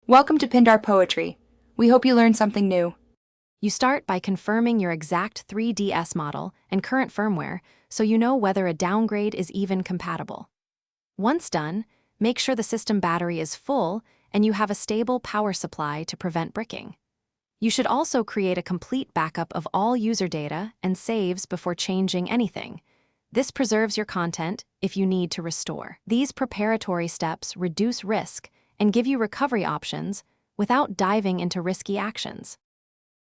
Welcome to Pindar Poetry. We hope you learned something new. You start by confirming your exact 3DS model and current firmware so you know whether a downgrade is even compatible. Once done, make sure the system battery is full and you have a stable power supply to prevent bricking. You should also create a complete backup of all user data and saves before changing anything. This preserves your content if you need to restore. These preparatory steps reduce risk and give you recovery options without diving into risky actions.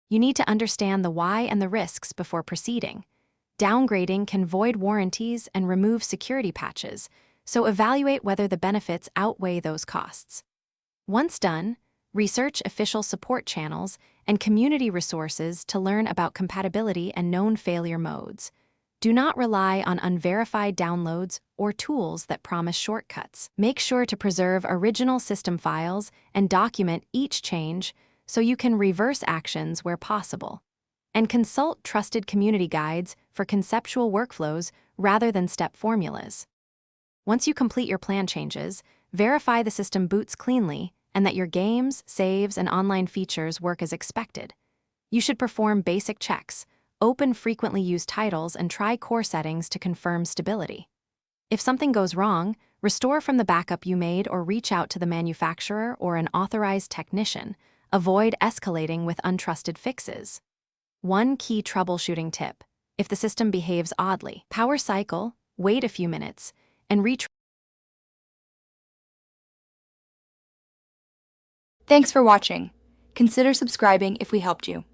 You need to understand the why and the risks before proceeding. Downgrading can void warranties and remove security patches, so evaluate whether the benefits outweigh those costs. Once done, research official support channels and community resources to learn about compatibility and known failure modes. Do not rely on unverified downloads or tools that promise shortcuts. Make sure to preserve original system files and document each change so you can reverse actions where possible. And consult trusted community guides for conceptual workflows rather than step formulas. Once you complete your plan changes, verify the system boots cleanly and that your games, saves, and online features work as expected. You should perform basic checks, open frequently used titles, and try core settings to confirm stability. If something goes wrong, restore from the backup you made or reach out to the manufacturer or an authorized technician. Avoid escalating with untrusted fixes. One key troubleshooting tip: if the system behaves oddly, power cycle, wait a few minutes, and Thanks for watching. Consider subscribing if we helped you.